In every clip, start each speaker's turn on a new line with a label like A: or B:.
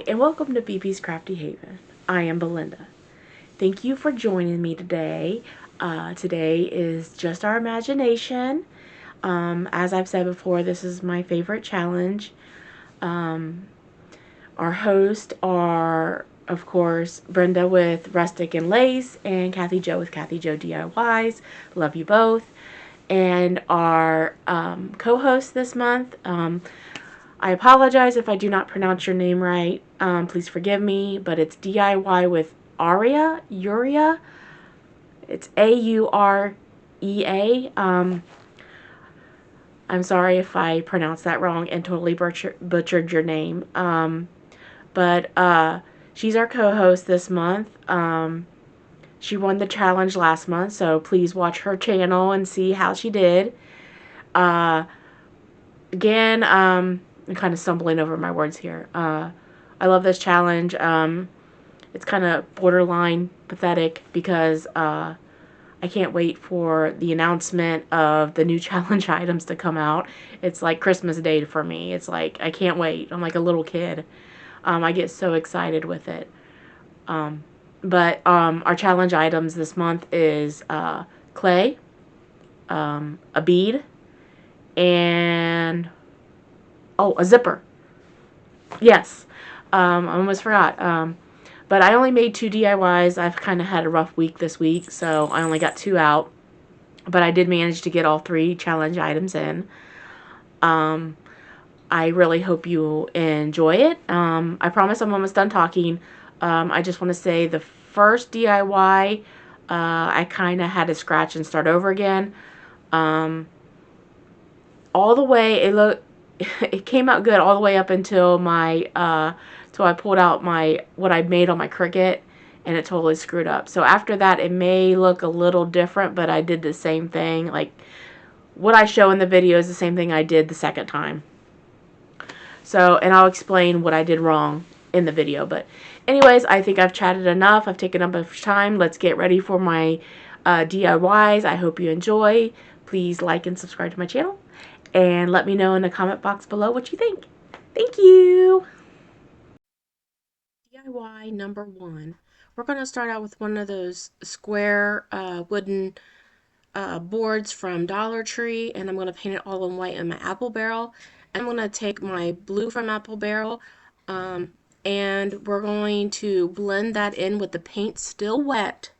A: and welcome to BB's Crafty Haven. I am Belinda. Thank you for joining me today. Today is just our imagination. As I've said before, this is my favorite challenge. Our hosts are, of course, Brenda with Rustic and Lace and Kathy Jo with Kathy Jo DIYs. Love you both. And our co-host this month, I apologize if I do not pronounce your name right. Please forgive me, but it's DIY with Urea. It's Aurea. I'm sorry if I pronounced that wrong and totally butchered your name. But she's our co-host this month. She won the challenge last month, so please watch her channel and see how she did. Again, I'm kind of stumbling over my words here. I love this challenge. It's kind of borderline pathetic because I can't wait for the announcement of the new challenge items to come out. It's like Christmas Day for me. It's like, I can't wait. I'm like a little kid. I get so excited with it. But our challenge items this month is clay, a bead, and a zipper. Yes. I almost forgot. But I only made 2 DIYs. I've kind of had a rough week this week, so I only got 2 out. But I did manage to get all 3 challenge items in. I really hope you enjoy it. I promise I'm almost done talking. I just want to say the first DIY, I kind of had to scratch and start over again. All the way, it came out good all the way up until till I pulled out what I made on my Cricut, and it totally screwed up. So after that, it may look a little different, but I did the same thing. Like, what I show in the video is the same thing I did the second time. So, and I'll explain what I did wrong in the video. But anyways, I think I've chatted enough. I've taken up enough time. Let's get ready for my DIYs. I hope you enjoy. Please like and subscribe to my channel. And let me know in the comment box below what you think. Thank you. DIY number 1. We're going to start out with one of those square wooden boards from Dollar Tree, and I'm going to paint it all in white in my apple barrel. I'm going to take my blue from apple barrel, and we're going to blend that in with the paint still wet.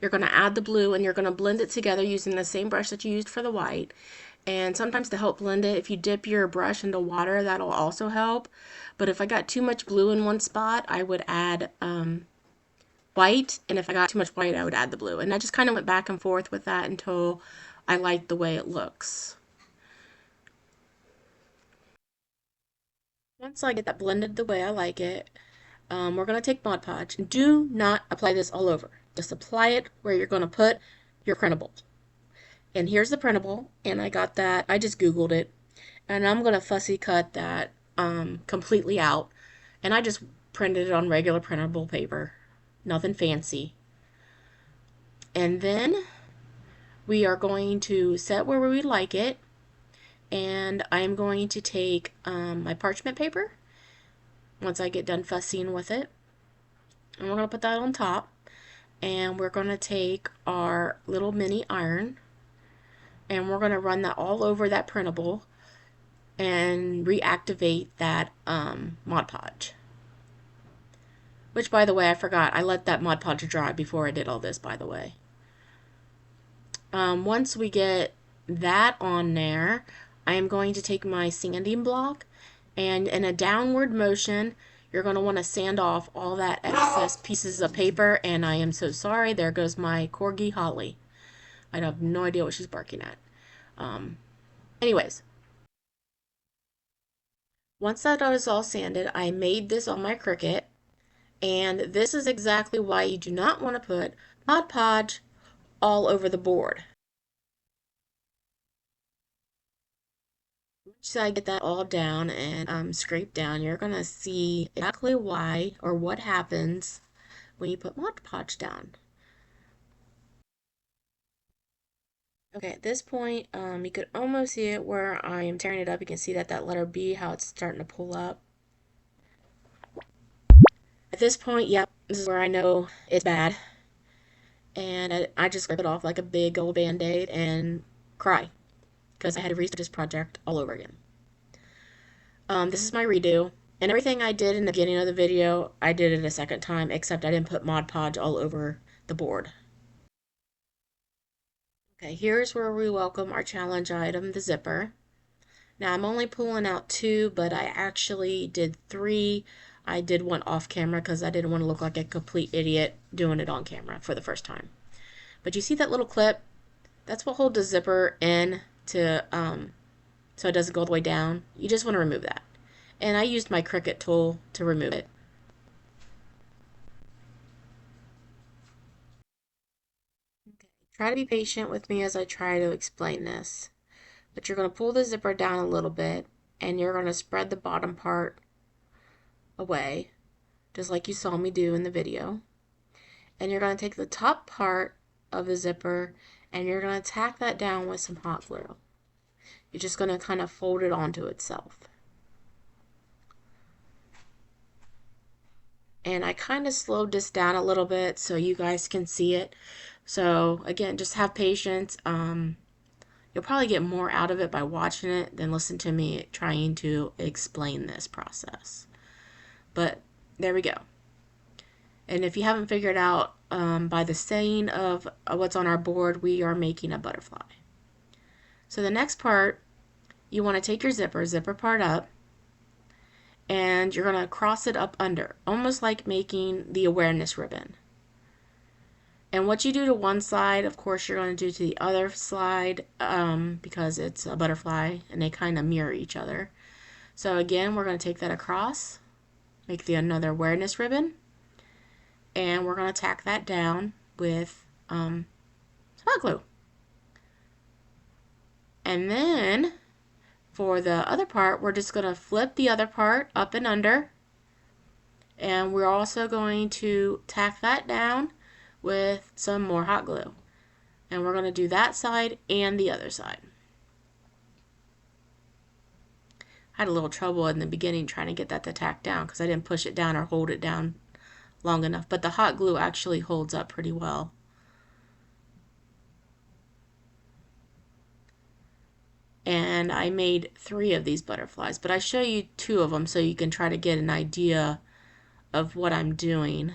A: You're going to add the blue, and you're going to blend it together using the same brush that you used for the white. And sometimes to help blend it, if you dip your brush into water, that'll also help. But if I got too much blue in one spot, I would add white, and if I got too much white, I would add the blue. And I just kind of went back and forth with that until I liked the way it looks. Once I get that blended the way I like it, we're going to take Mod Podge. Do not apply this all over. Just apply it where you're going to put your printable. And here's the printable, and I got that, I just Googled it, and I'm going to fussy cut that completely out, and I just printed it on regular printable paper. Nothing fancy. And then we are going to set where we like it, and I'm going to take my parchment paper once I get done fussying with it, and we're going to put that on top, and we're going to take our little mini iron, and we're going to run that all over that printable and reactivate that Mod Podge. Which, by the way, I forgot. I let that Mod Podge dry before I did all this, by the way. Once we get that on there, I am going to take my sanding block, and in a downward motion, you're going to want to sand off all that excess pieces of paper, and I am so sorry. There goes my corgi Holly. I have no idea what she's barking at. Anyways. Once that is all sanded, I made this on my Cricut, and this is exactly why you do not want to put Mod Podge all over the board. Once I get that all down and scraped down, you're going to see exactly why or what happens when you put Mod Podge down. Okay, at this point, you could almost see it where I am tearing it up. You can see that letter B, how it's starting to pull up. At this point, yep, this is where I know it's bad. And I just rip it off like a big old band-aid and cry because I had to restart this project all over again. This is my redo. And everything I did in the beginning of the video, I did it a second time, except I didn't put Mod Podge all over the board. Okay, here's where we welcome our challenge item, the zipper. Now I'm only pulling out two, but I actually did three. I did one off camera because I didn't want to look like a complete idiot doing it on camera for the first time. But you see that little clip? That's what holds the zipper in to so it doesn't go all the way down. You just want to remove that. And I used my Cricut tool to remove it. Okay. Try to be patient with me as I try to explain this. But you're going to pull the zipper down a little bit and you're going to spread the bottom part away, just like you saw me do in the video. And you're going to take the top part of the zipper and you're going to tack that down with some hot glue. You're just going to kind of fold it onto itself. And I kind of slowed this down a little bit so you guys can see it. So again, just have patience. You'll probably get more out of it by watching it than listen to me trying to explain this process. But there we go. And if you haven't figured out by the saying of what's on our board, we are making a butterfly. So the next part, you want to take your zipper part up, and you're going to cross it up under, almost like making the awareness ribbon. And what you do to one side, of course, you're going to do to the other side because it's a butterfly and they kind of mirror each other. So again, we're going to take that across, make another awareness ribbon, and we're going to tack that down with hot glue. And then for the other part, we're just going to flip the other part up and under, and we're also going to tack that down with some more hot glue. And we're going to do that side and the other side. I had a little trouble in the beginning trying to get that to tack down because I didn't push it down or hold it down long enough, but the hot glue actually holds up pretty well. And I made 3 of these butterflies, but I show you 2 of them so you can try to get an idea of what I'm doing.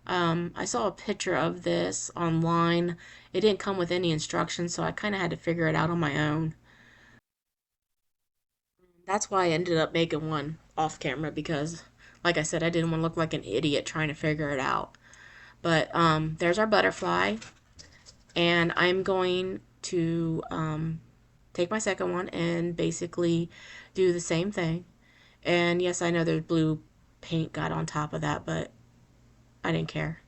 A: I saw a picture of this online. It didn't come with any instructions, so I kind of had to figure it out on my own. That's why I ended up making one off camera because, like I said, I didn't want to look like an idiot trying to figure it out. But there's our butterfly, and I'm going to take my second one and basically do the same thing. And yes, I know there's blue paint got on top of that, but I didn't care.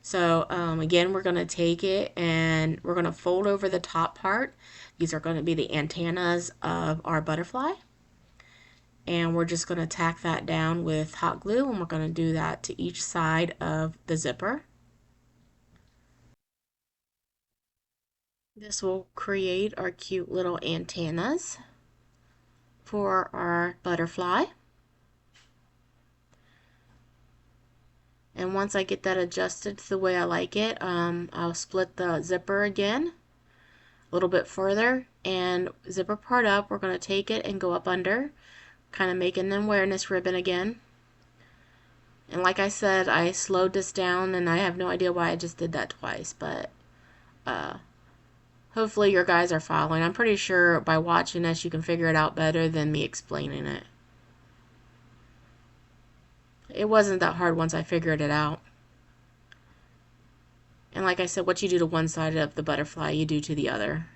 A: So again, we're going to take it and we're going to fold over the top part. These are going to be the antennas of our butterfly. And we're just going to tack that down with hot glue, and we're going to do that to each side of the zipper. This will create our cute little antennas for our butterfly. And once I get that adjusted the way I like it, I'll split the zipper again a little bit further and zipper part up. We're going to take it and go up under, kind of making an awareness ribbon again. And like I said, I slowed this down and I have no idea why I just did that twice, but hopefully your guys are following. I'm pretty sure by watching this you can figure it out better than me explaining it. It wasn't that hard once I figured it out. And like I said, what you do to one side of the butterfly, you do to the other.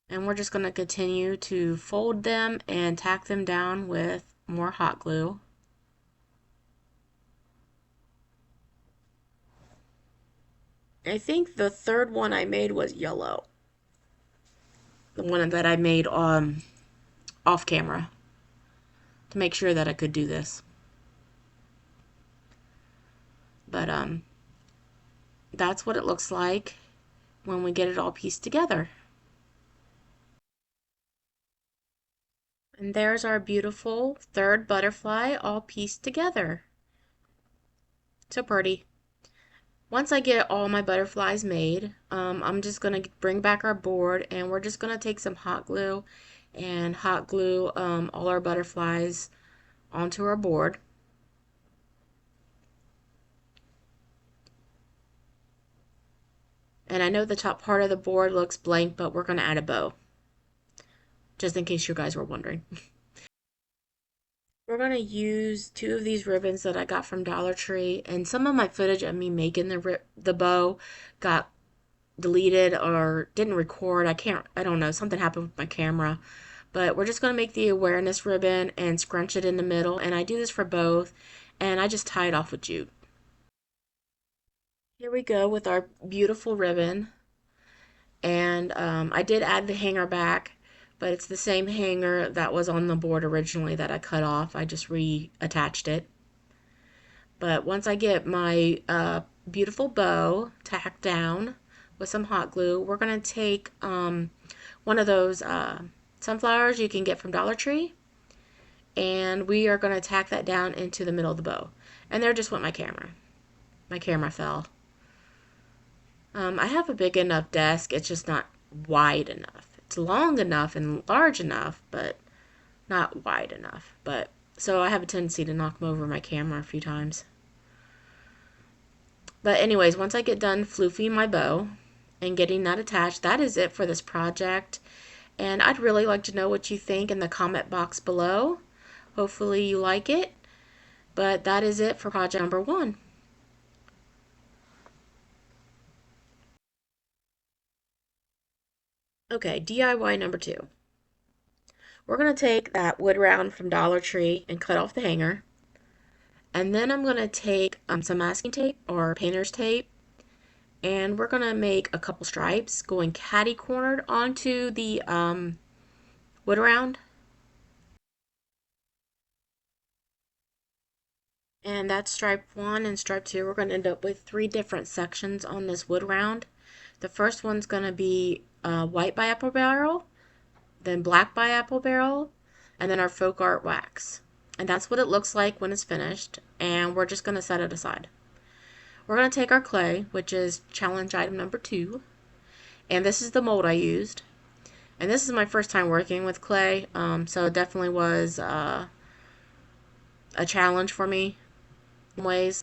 A: And we're just going to continue to fold them and tack them down with more hot glue. I think the third one I made was yellow. The one that I made off camera to make sure that I could do this. But that's what it looks like when we get it all pieced together. And there's our beautiful third butterfly all pieced together. So pretty. Once I get all my butterflies made, I'm just going to bring back our board and we're just going to take some hot glue and hot glue all our butterflies onto our board. And I know the top part of the board looks blank, but we're going to add a bow, just in case you guys were wondering. We're going to use two of these ribbons that I got from Dollar Tree, and some of my footage of me making the bow got deleted or didn't record. I don't know, something happened with my camera. But we're just going to make the awareness ribbon and scrunch it in the middle, and I do this for both, and I just tie it off with jute. Here we go with our beautiful ribbon, and I did add the hanger back, but it's the same hanger that was on the board originally that I cut off. I just reattached it. But once I get my beautiful bow tacked down with some hot glue, we're going to take one of those sunflowers you can get from Dollar Tree, and we are going to tack that down into the middle of the bow. And there just went my camera. My camera fell. I have a big enough desk, it's just not wide enough. It's long enough and large enough, but not wide enough. But so I have a tendency to knock over my camera a few times. But anyways, once I get done floofing my bow and getting that attached, that is it for this project. And I'd really like to know what you think in the comment box below. Hopefully you like it. But that is it for project number 1. Okay, DIY number 2. We're going to take that wood round from Dollar Tree and cut off the hanger. And then I'm going to take some masking tape or painter's tape, and we're going to make a couple stripes going catty-cornered onto the wood round. And that's stripe 1 and stripe 2. We're going to end up with 3 different sections on this wood round. The first one's going to be white by apple barrel, then black by apple barrel, and then our folk art wax. And that's what it looks like when it's finished, and we're just going to set it aside. We're going to take our clay, which is challenge item number 2, and this is the mold I used. And this is my first time working with clay, so it definitely was a challenge for me in ways,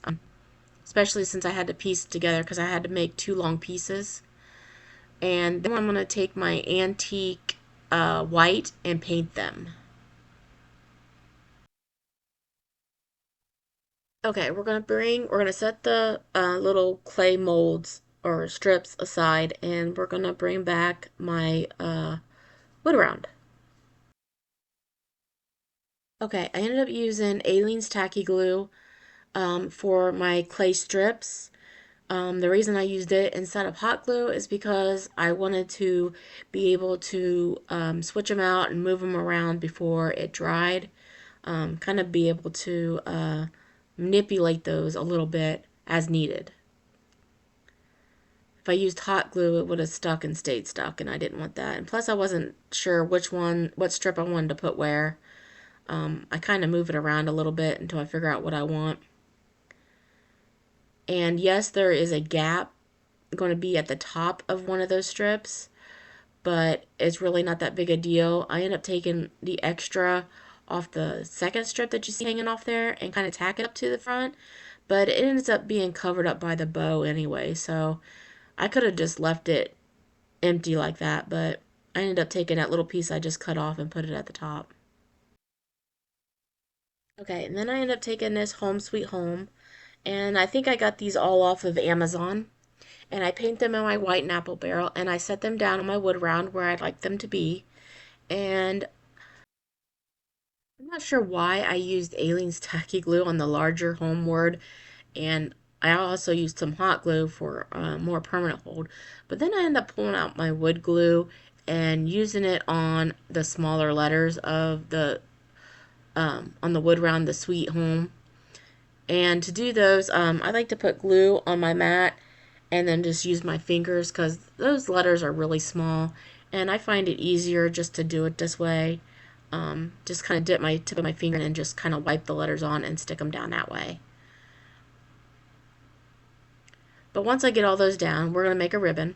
A: especially since I had to piece it together because I had to make 2 long pieces. And then I'm going to take my antique white and paint them. Okay, we're gonna set the little clay molds or strips aside, and we're gonna bring back my wood round. Okay, I ended up using Aleene's tacky glue for my clay strips. The reason I used it instead of hot glue is because I wanted to be able to switch them out and move them around before it dried. Kind of be able to manipulate those a little bit as needed. If I used hot glue, it would have stuck and stayed stuck, and I didn't want that. And plus, I wasn't sure what strip I wanted to put where. I kind of move it around a little bit until I figure out what I want. And yes, there is a gap going to be at the top of one of those strips, but it's really not that big a deal. I end up taking the extra off the second strip that you see hanging off there and kind of tack it up to the front, but it ends up being covered up by the bow anyway, so I could have just left it empty like that, but I ended up taking that little piece I just cut off and put it at the top. Okay, and then I ended up taking this Home Sweet Home, and I think I got these all off of Amazon, and I paint them in my white and apple barrel, and I set them down on my wood round where I'd like them to be, and I'm not sure why I used Aleene's tacky glue on the larger homeward, and I also used some hot glue for more permanent hold. But then I ended up pulling out my wood glue and using it on the smaller letters of the on the wood round, the Sweet Home. And to do those, I like to put glue on my mat and then just use my fingers because those letters are really small, and I find it easier just to do it this way. Just kind of dip my tip of my finger and just kind of wipe the letters on and stick them down that way. But once I get all those down, we're going to make a ribbon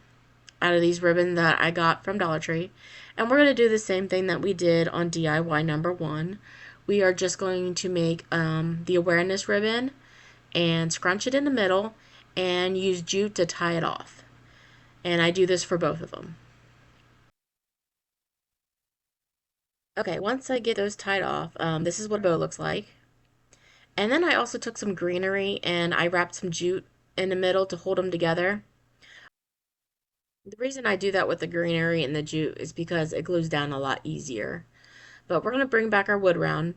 A: out of these ribbon that I got from Dollar Tree. And we're going to do the same thing that we did on DIY number one. We are just going to make the awareness ribbon and scrunch it in the middle and use jute to tie it off. And I do this for both of them. Okay, once I get those tied off, this is what a bow looks like. And then I also took some greenery and I wrapped some jute in the middle to hold them together. The reason I do that with the greenery and the jute is because it glues down a lot easier. But we're going to bring back our wood round.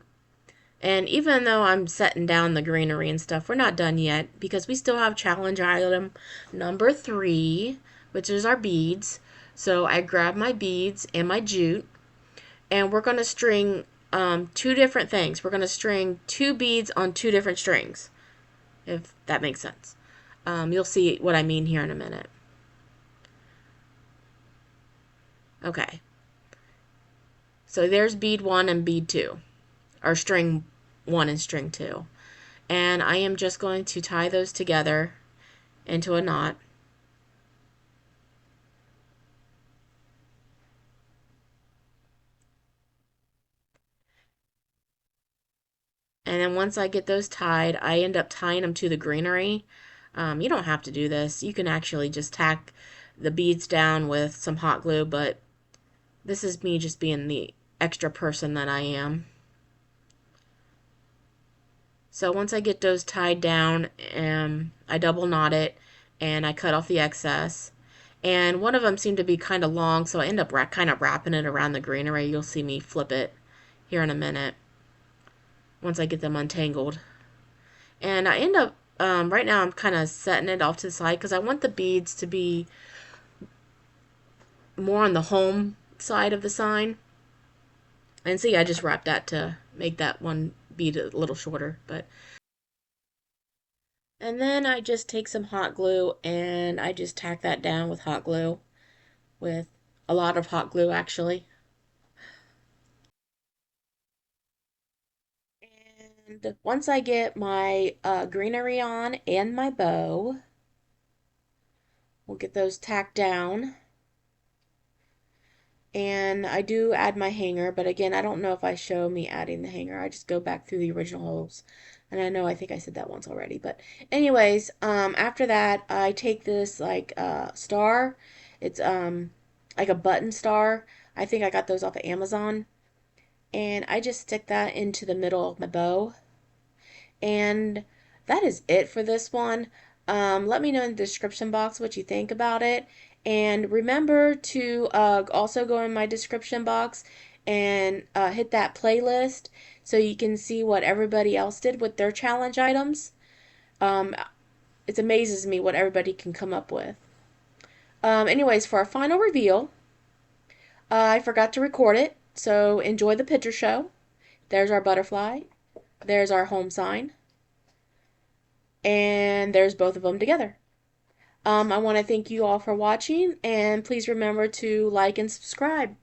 A: And even though I'm setting down the greenery and stuff, we're not done yet because we still have challenge item number 3, which is our beads. So I grabbed my beads and my jute, and we're going to string two different things. We're going to string two beads on two different strings, if that makes sense. You'll see what I mean here in a minute. Okay, so there's bead 1 and bead 2, or string 1 and string 2. And I am just going to tie those together into a knot. And then once I get those tied, I end up tying them to the greenery. You don't have to do this. You can actually just tack the beads down with some hot glue, but this is me just being the extra person that I am. So once I get those tied down, I double knot it and I cut off the excess. And one of them seemed to be kind of long, so I end up kind of wrapping it around the greenery. You'll see me flip it here in a minute once I get them untangled. And I end up, right now I'm kind of setting it off to the side because I want the beads to be more on the home side of the sign. And see, I just wrapped that to make that one bead a little shorter. And then I just take some hot glue and I just tack that down with hot glue, with a lot of hot glue actually. And once I get my greenery on and my bow, we'll get those tacked down. And I do add my hanger, but again, I don't know if I show me adding the hanger. I just go back through the original holes. And I think I said that once already. But anyways, after that, I take this like star. It's like a button star. I think I got those off of Amazon. And I just stick that into the middle of my bow. And that is it for this one. Let me know in the description box what you think about it. And remember to also go in my description box and hit that playlist so you can see what everybody else did with their challenge items. Um, it amazes me what everybody can come up with. Anyways, for our final reveal, I forgot to record it, so enjoy the picture show. There's our butterfly. There's our home sign. And there's both of them together. I want to thank you all for watching, and please remember to like and subscribe.